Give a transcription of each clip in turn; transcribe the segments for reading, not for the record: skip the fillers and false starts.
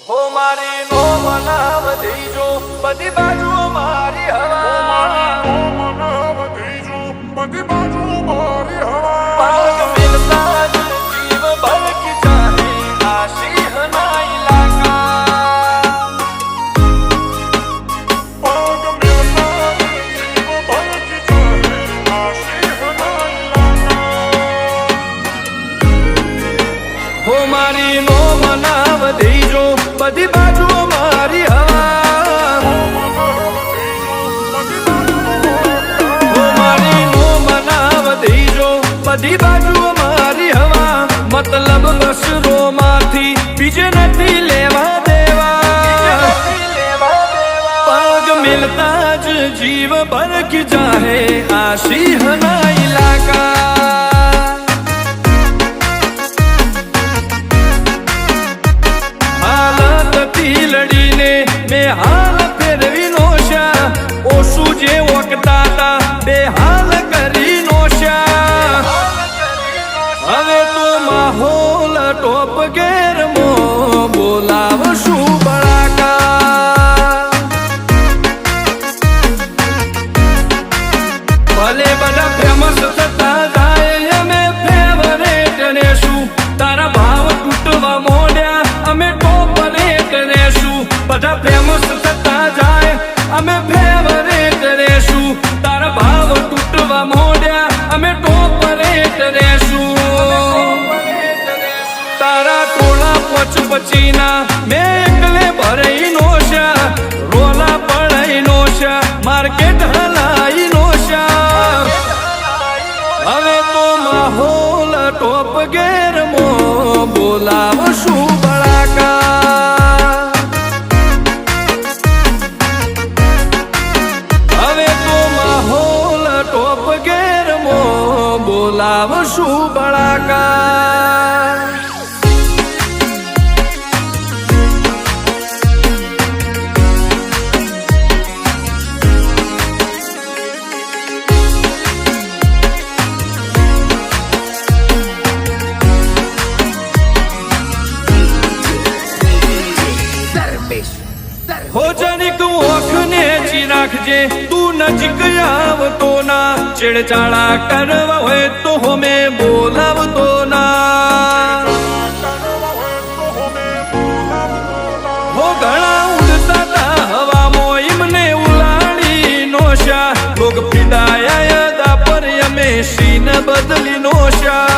હો મારી નો મનાવ દેજો બધી બાજુ મારી હવા બધી બાજુ મારી હવા પાગ મિલતા જ જીવ ભરકી જાહે આ સિંહના ઇલાકા પગ મિલતા જીવ ભરકી જાહે આ સિંહના ઇલાકા હો મારી નો મનાવ દેજો બધી બાજુ મારી હવા હો મારી નો મનાવ દેજો બધી બાજુ મારી હવા મતલબ બસરો માંથી બીજે નથી લેવા દેવા પગ મિલતા જ જીવ ભરકી જાહે આ સિંહના ઇલાકા લડીને મેં હાલ ફેરવી નોશા ઓછું જે વખતા હતા બે હાલ કરી નોશા હવે તો માહોલ ટોપ ગેરમો બોલાવશું બળાકા ભલે બધા ફેમસ થતા જાય અમે ફેવરેટ રેશું તારા ભાવ તૂટવા મોડ્યા અમે ટોપ બધા ફેમસ થતા જાય અમે ફેવરેટ રેશું તારા ભાવ તૂટવા મોડ્યા અમે ટોપ રેટ રેશું તારા ટોળા પચ પચીના મેં એકલે ભરાઈ નોશા રોલા પડાઈ નોશા માર્કેટ હલાઈ નોશા હવે તો માહોલ ટોપ ગેરમો બોલાવશું બળાકા બોલાવશું બળાકા હો જરીક ઓખને ચી રાખજે તું નજીક આવતો ના છેડછાડા કરવા હોય તો હોમે બોલાવતો ના હો ઘણા ઉડતા તા હવામાં એમને ઉલાડી નોશા લોક ફિદાયા દા પર અમે સીન બદલી નોશા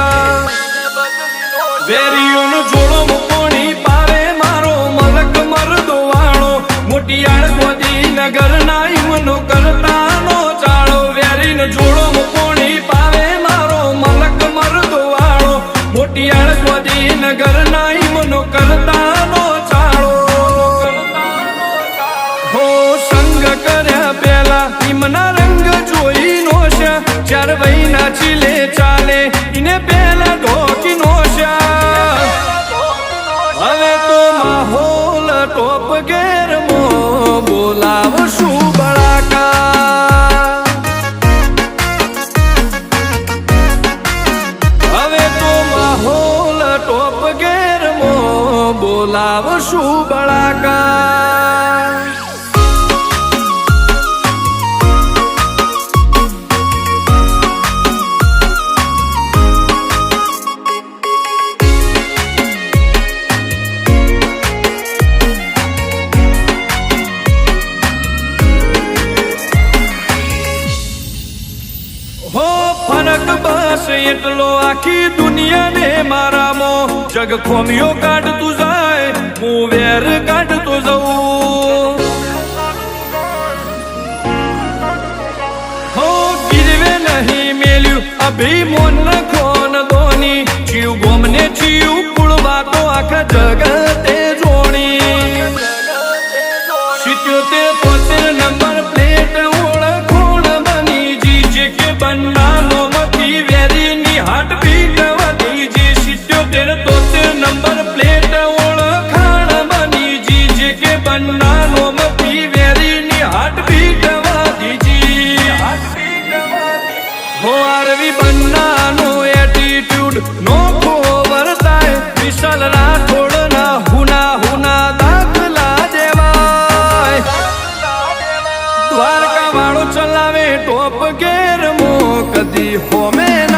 વેરીઓનો જોડો મુકોણી પાવે મારો મલક મરદો વાળો મોટિયાળ ગોદી નગર ના ઈમનો કરતાનો ચાળો વેરીનો જોડો મુકોણી પાવે મારો મલક મરદો વાળો મોટિયાળ ગોદી નગર ના ઈમનો કરતાનો ચાળો હો સંગ કર્યા પેલા ઈમના રંગ જોઈ નોશા ચાર વહીના ચીલે ચાલે ઈને પેલા ઢોકી નોશા હવે તો માહોલ ટોપ ગેરમો બોલાવશું બળાકા હવે તો માહોલ ટોપ ગેરમો બોલાવશું બળાકા ફરક બસ એટલો આખી દુનિયાને મારામો જગ ખોમિયો કાઢતું જાય હું વેર કાઢતો જઉં હો ગીરવે નહીં મેલ્યું અભિમોન ખોન દોની જીવ ગોમને જીવ કુળવા તો આખા જગતે જોણી 77 નંબર પ્લેટ ઓળખોણ બની જીજે કે બન્નાનો મથી વેરીની હાટ બીટ વધી જી 77 નંબર પ્લેટ ઓળખાણ બની જીજે કે બન્નાનો મથી વેરીની હાટ બીટ વધી જી હો આરવી બન્નાનો એટીટ્યુડ નો ખોવરતાય વિશાલ રાઠોડ ના ટોપ ગેર મો કદી હોમે